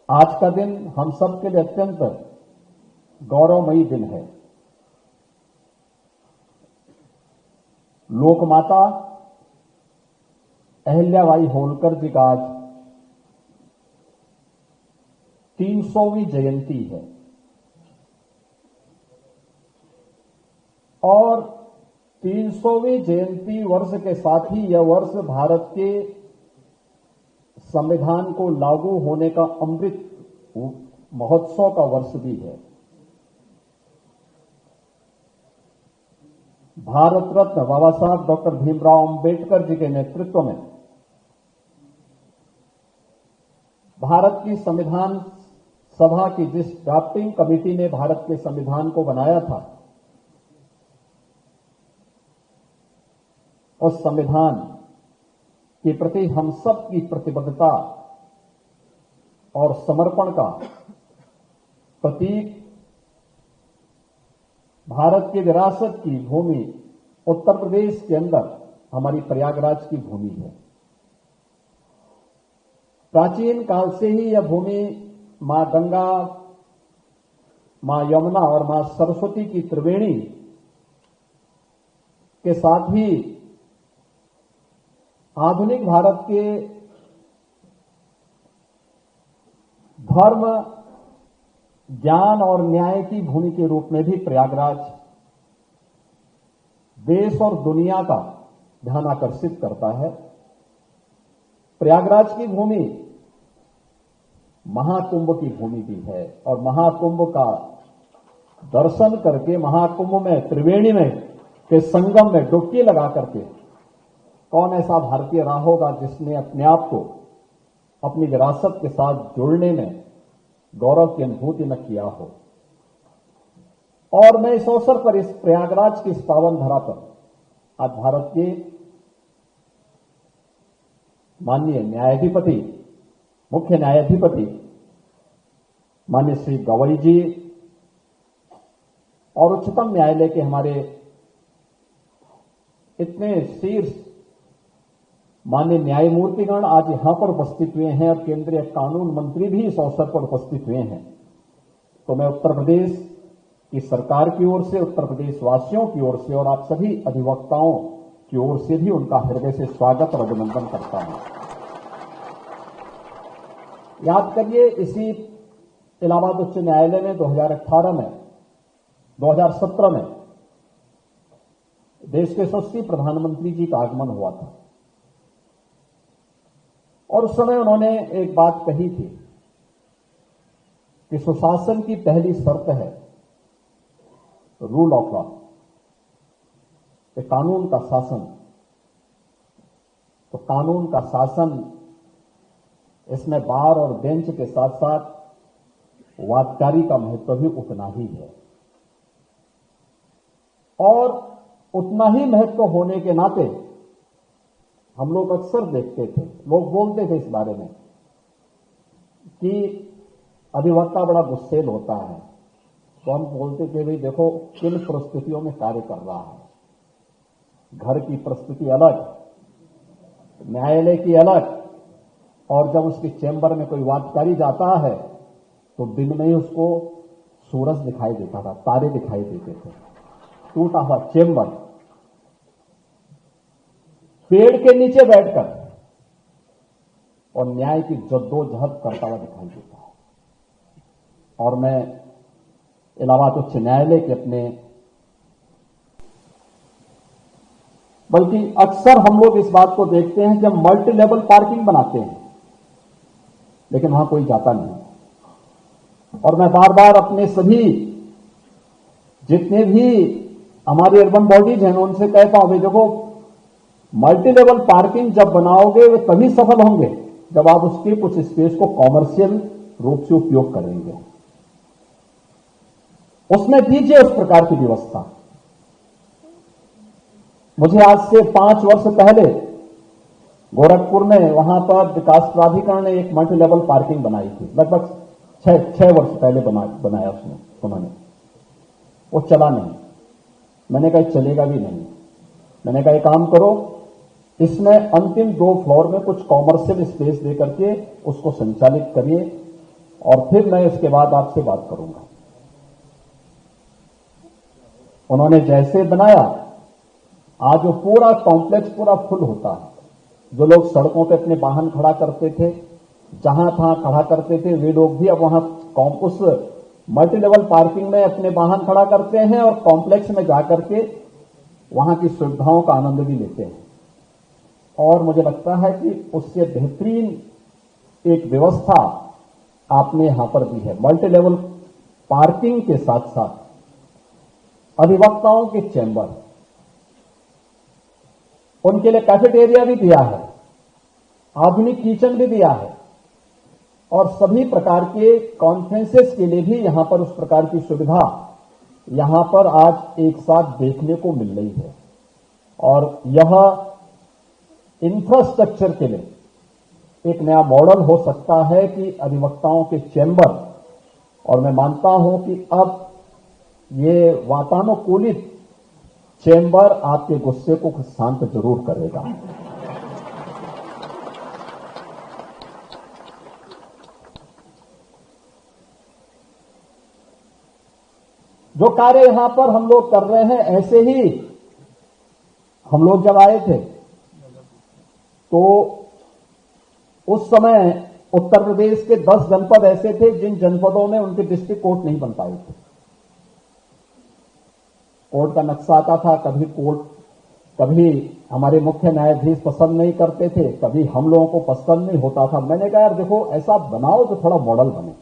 आज का दिन हम सबके लिए अत्यंत गौरवमयी दिन है। लोकमाता अहिल्याबाई होलकर जी का आज 300वीं जयंती है और 300वीं जयंती वर्ष के साथ ही यह वर्ष भारत के संविधान को लागू होने का अमृत महोत्सव का वर्ष भी है। भारत रत्न बाबा साहब डॉक्टर भीमराव अंबेडकर जी के नेतृत्व में भारत की संविधान सभा की जिस ड्राफ्टिंग कमेटी ने भारत के संविधान को बनाया था, उस संविधान के प्रति हम सब की प्रतिबद्धता और समर्पण का प्रतीक भारत की विरासत की भूमि उत्तर प्रदेश के अंदर हमारी प्रयागराज की भूमि है। प्राचीन काल से ही यह भूमि मां गंगा, मां यमुना और मां सरस्वती की त्रिवेणी के साथ ही आधुनिक भारत के धर्म, ज्ञान और न्याय की भूमि के रूप में भी प्रयागराज देश और दुनिया का ध्यान आकर्षित करता है। प्रयागराज की भूमि महाकुंभ की भूमि भी है और महाकुंभ का दर्शन करके महाकुंभ में त्रिवेणी में के संगम में डुबकी लगा करके कौन ऐसा भारतीय रहा होगा जिसने अपने आप को अपनी विरासत के साथ जुड़ने में गौरव की अनुभूति न किया हो। और मैं इस अवसर पर इस प्रयागराज की इस पावन धरा पर आज भारत के माननीय न्यायाधिपति, मुख्य न्यायाधिपति माननीय श्री गवई जी और उच्चतम न्यायालय के हमारे इतने शीर्ष माननीय न्यायमूर्तिगण आज यहां पर उपस्थित हुए हैं और केंद्रीय कानून मंत्री भी इस अवसर पर उपस्थित हुए हैं। तो मैं उत्तर प्रदेश की सरकार की ओर से, उत्तर प्रदेश वासियों की ओर से और आप सभी अधिवक्ताओं की ओर से भी उनका हृदय से स्वागत और अभिनंदन करता हूं। याद करिए, इसी इलाहाबाद उच्च न्यायालय में 2018 में 2017 में देश के यशस्वी प्रधानमंत्री जी का आगमन हुआ था और उस समय उन्होंने एक बात कही थी कि सुशासन की पहली शर्त है रूल ऑफ लॉ, कानून का शासन। तो कानून का शासन, इसमें बार और बेंच के साथ साथ वादकारी का महत्व भी उतना ही है और उतना ही महत्व होने के नाते हम लोग अक्सर देखते थे, लोग बोलते थे इस बारे में कि अधिवक्ता बड़ा गुस्सेल होता है। तो हम बोलते थे भाई देखो किन परिस्थितियों में कार्य कर रहा है, घर की परिस्थिति अलग, न्यायालय की अलग, और जब उसके चैम्बर में कोई वादकारी जाता है तो दिन में ही उसको सूरज दिखाई देता था, तारे दिखाई देते थे, टूटा हुआ चैम्बर, पेड़ के नीचे बैठकर और न्याय की जद्दोजहद करता हुआ दिखाई देता है। और मैं इलाहाबाद उच्च न्यायालय के अपने, बल्कि अक्सर हम लोग इस बात को देखते हैं जब मल्टी लेवल पार्किंग बनाते हैं लेकिन वहां कोई जाता नहीं। और मैं बार बार अपने सभी जितने भी हमारी अर्बन बॉडीज हैं उनसे कहता हूं, भाई देखो मल्टी लेवल पार्किंग जब बनाओगे वे तभी सफल होंगे जब आप उसके कुछ स्पेस को कॉमर्शियल रूप से उपयोग करेंगे, उसमें दीजिए उस प्रकार की व्यवस्था। मुझे आज से 5 वर्ष पहले गोरखपुर में वहां पर विकास प्राधिकरण ने एक मल्टी लेवल पार्किंग बनाई थी, लगभग 6 वर्ष पहले बनाया उन्होंने। वो चला नहीं। मैंने कहा चलेगा भी नहीं। मैंने कहा एक काम करो, इसमें अंतिम 2 फ्लोर में कुछ कॉमर्शियल स्पेस दे करके उसको संचालित करिए और फिर मैं इसके बाद आपसे बात करूंगा। उन्होंने जैसे बनाया, आज वो पूरा कॉम्प्लेक्स पूरा फुल होता है। जो लोग सड़कों पे अपने वाहन खड़ा करते थे, जहां तहां खड़ा करते थे, वे लोग भी अब वहां उस मल्टी लेवल पार्किंग में अपने वाहन खड़ा करते हैं और कॉम्प्लेक्स में जाकर के वहां की सुविधाओं का आनंद भी लेते हैं। और मुझे लगता है कि उससे बेहतरीन एक व्यवस्था आपने यहां पर दी है। मल्टी लेवल पार्किंग के साथ साथ अधिवक्ताओं के चैम्बर, उनके लिए कैफेटेरिया भी दिया है, आधुनिक किचन भी दिया है, और सभी प्रकार के कॉन्फ्रेंसेस के लिए भी यहां पर उस प्रकार की सुविधा यहां पर आज एक साथ देखने को मिल रही है। और यह इंफ्रास्ट्रक्चर के लिए एक नया मॉडल हो सकता है कि अधिवक्ताओं के चैम्बर, और मैं मानता हूं कि अब ये वातानुकूलित चैम्बर आपके गुस्से को शांत जरूर करेगा। जो कार्य यहां पर हम लोग कर रहे हैं, ऐसे ही हम लोग जब आए थे तो उस समय उत्तर प्रदेश के 10 जनपद ऐसे थे जिन जनपदों में उनके डिस्ट्रिक्ट कोर्ट नहीं बन पाए थे। कोर्ट का नक्शा आता था, कभी हमारे मुख्य न्यायाधीश पसंद नहीं करते थे, कभी हम लोगों को पसंद नहीं होता था। मैंने कहा यार देखो, ऐसा बनाओ तो थोड़ा मॉडल बने।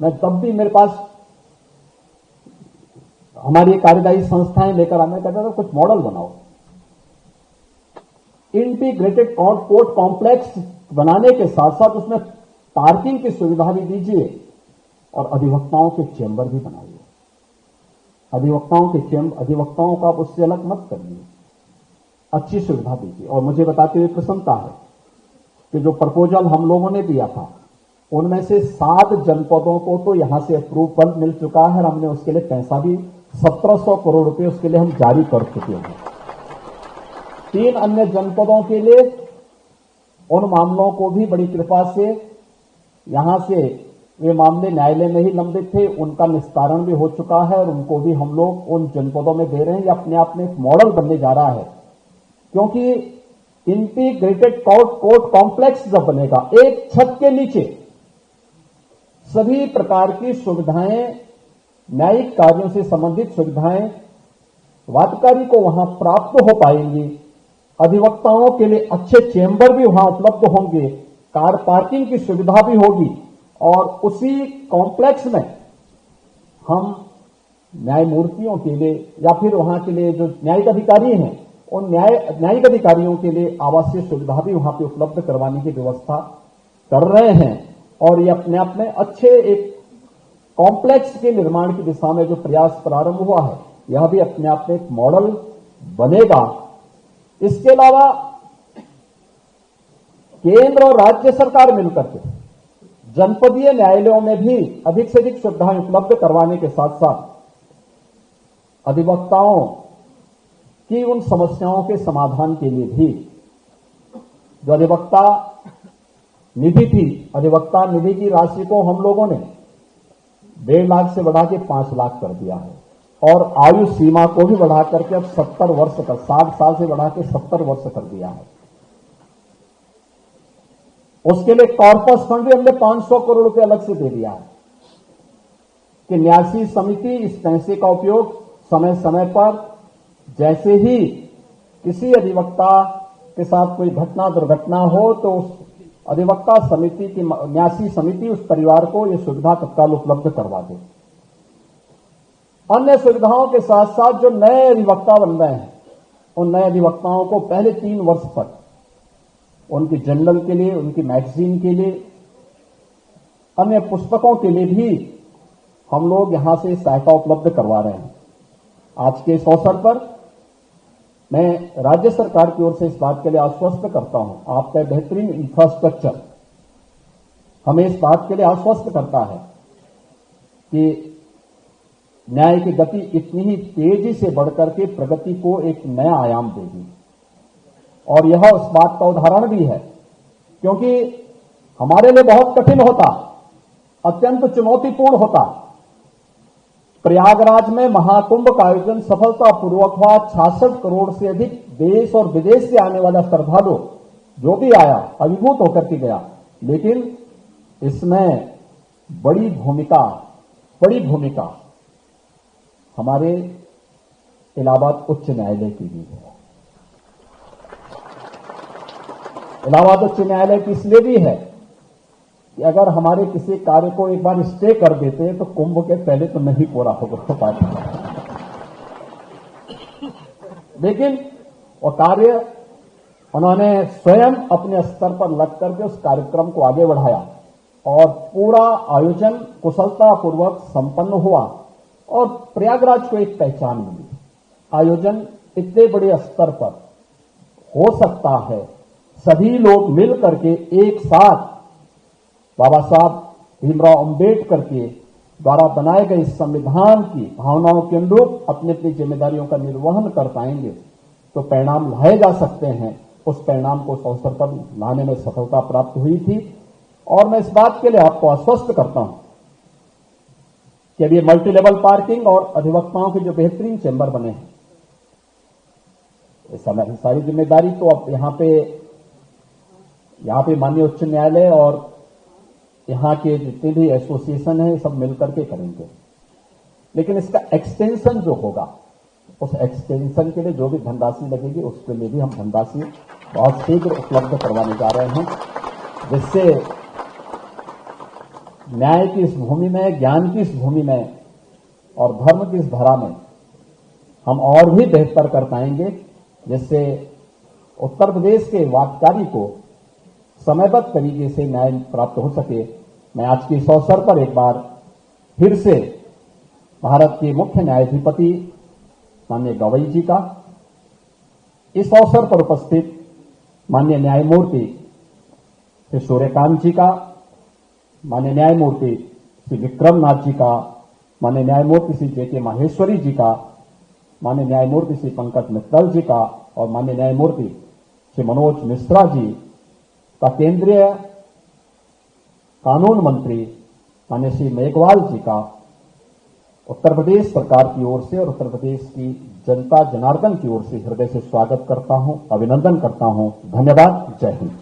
मैं तब भी मेरे पास हमारी कार्यदायी संस्थाएं लेकर आने कहता था कुछ मॉडल बनाओ। इंटीग्रेटेड कोर्ट कॉम्प्लेक्स बनाने के साथ साथ उसमें पार्किंग की सुविधा भी दीजिए और अधिवक्ताओं के चैम्बर भी बनाइए। अधिवक्ताओं का आप उससे अलग मत करिए, अच्छी सुविधा दीजिए। और मुझे बताते हुए प्रसन्नता है कि जो प्रपोजल हम लोगों ने दिया था, उनमें से 7 जनपदों को तो यहां से अप्रूवल मिल चुका है और हमने उसके लिए पैसा भी 1700 करोड़ रुपए उसके लिए हम जारी कर चुके हैं। 3 अन्य जनपदों के लिए उन मामलों को भी बड़ी कृपा से यहां से, वे मामले न्यायालय में ही लंबित थे, उनका निस्तारण भी हो चुका है और उनको भी हम लोग उन जनपदों में दे रहे हैं। ये अपने आप में एक मॉडल बनने जा रहा है, क्योंकि इंटीग्रेटेड कोर्ट कॉम्प्लेक्स जब बनेगा, एक छत के नीचे सभी प्रकार की सुविधाएं, न्यायिक कार्यों से संबंधित सुविधाएं वादकारी को वहां प्राप्त हो पाएंगी। अधिवक्ताओं के लिए अच्छे चैम्बर भी वहां उपलब्ध होंगे, कार पार्किंग की सुविधा भी होगी और उसी कॉम्प्लेक्स में हम न्यायमूर्तियों के लिए या फिर वहां के लिए जो न्यायिक अधिकारी हैं, उन न्यायिक अधिकारियों के लिए आवासीय सुविधा भी वहां पे उपलब्ध करवाने की व्यवस्था कर रहे हैं। और ये अपने आप में अच्छे एक कॉम्प्लेक्स के निर्माण की दिशा में जो प्रयास प्रारंभ हुआ है, यह भी अपने आप में एक मॉडल बनेगा। इसके अलावा केंद्र और राज्य सरकार मिलकर के जनपदीय न्यायालयों में भी अधिक से अधिक सुविधाएं उपलब्ध करवाने के साथ साथ अधिवक्ताओं की उन समस्याओं के समाधान के लिए भी जो अधिवक्ता निधि थी, अधिवक्ता निधि की राशि को हम लोगों ने 1.5 लाख से बढ़ा के 5 लाख कर दिया है और आयु सीमा को भी बढ़ा करके अब 70 वर्ष का, 60 साल से बढ़ा के 70 वर्ष कर दिया है। उसके लिए कॉर्पस फंड भी हमने 500 करोड़ रुपए अलग से दे दिया है कि न्यासी समिति इस पैसे का उपयोग समय समय पर, जैसे ही किसी अधिवक्ता के साथ कोई घटना दुर्घटना हो तो उस अधिवक्ता समिति की, न्यासी समिति उस परिवार को यह सुविधा तत्काल उपलब्ध करवा दे। अन्य सुविधाओं के साथ साथ जो नए अधिवक्ता बन रहे हैं, उन नए अधिवक्ताओं को पहले 3 वर्ष तक उनकी जर्नल के लिए, उनकी मैगजीन के लिए, अन्य पुस्तकों के लिए भी हम लोग यहां से सहायता उपलब्ध करवा रहे हैं। आज के इस अवसर पर मैं राज्य सरकार की ओर से इस बात के लिए आश्वस्त करता हूं, आपका बेहतरीन इंफ्रास्ट्रक्चर हमें इस बात के लिए आश्वस्त करता है कि न्याय की गति इतनी ही तेजी से बढ़कर के प्रगति को एक नया आयाम देगी। और यह उस बात का उदाहरण भी है, क्योंकि हमारे लिए बहुत कठिन होता अत्यंत चुनौतीपूर्ण होता। प्रयागराज में महाकुंभ का आयोजन सफलतापूर्वक हुआ। 66 करोड़ से अधिक देश और विदेश से आने वाला श्रद्धालु जो भी आया अभिभूत होकर के गया, लेकिन इसमें बड़ी भूमिका हमारे इलाहाबाद उच्च न्यायालय की भी है। इलाहाबाद उच्च न्यायालय की इसलिए भी है कि अगर हमारे किसी कार्य को एक बार स्टे कर देते तो कुंभ के पहले तो नहीं पूरा हो पाता, लेकिन वो कार्य उन्होंने स्वयं अपने स्तर पर लग करके उस कार्यक्रम को आगे बढ़ाया और पूरा आयोजन कुशलतापूर्वक संपन्न हुआ और प्रयागराज को एक पहचान मिली। आयोजन इतने बड़े स्तर पर हो सकता है, सभी लोग मिल करके एक साथ बाबा साहब भीमराव अंबेडकर के द्वारा बनाए गए संविधान की भावनाओं के अनुरूप अपनी अपनी जिम्मेदारियों का निर्वहन कर पाएंगे तो परिणाम लाए जा सकते हैं। उस परिणाम को उस अवसर पर लाने में सफलता प्राप्त हुई थी और मैं इस बात के लिए आपको आश्वस्त करता हूं कि अब ये मल्टी लेवल पार्किंग और अधिवक्ताओं के जो बेहतरीन चेंबर बने हैं, इस समय सारी जिम्मेदारी तो अब यहां पे माननीय उच्च न्यायालय और यहां के जितने भी एसोसिएशन है सब मिलकर के करेंगे, लेकिन इसका एक्सटेंशन जो होगा उस एक्सटेंशन के लिए जो भी धनराशि लगेगी उसके लिए भी हम धनराशि बहुत शीघ्र उपलब्ध करवाने जा रहे हैं, जिससे न्याय की इस भूमि में, ज्ञान की इस भूमि में और धर्म की इस धरा में हम और भी बेहतर कर पाएंगे, जिससे उत्तर प्रदेश के वादकारी को समयबद्ध तरीके से न्याय प्राप्त हो सके। मैं आज के इस अवसर पर एक बार फिर से भारत के मुख्य न्यायाधिपति माननीय गवई जी का, इस अवसर पर उपस्थित माननीय न्यायमूर्ति श्री सूर्यकांत जी का, माननीय न्यायमूर्ति श्री विक्रमनाथ जी का, माननीय न्यायमूर्ति श्री जे.के. माहेश्वरी जी का, माननीय न्यायमूर्ति श्री पंकज मित्तल जी का और माननीय न्यायमूर्ति श्री मनोज मिश्रा जी का, केंद्रीय कानून मंत्री माननीय श्री मेघवाल जी का उत्तर प्रदेश सरकार की ओर से और उत्तर प्रदेश की जनता जनार्दन की ओर से हृदय से स्वागत करता हूं, अभिनंदन करता हूं। धन्यवाद। जय हिंद।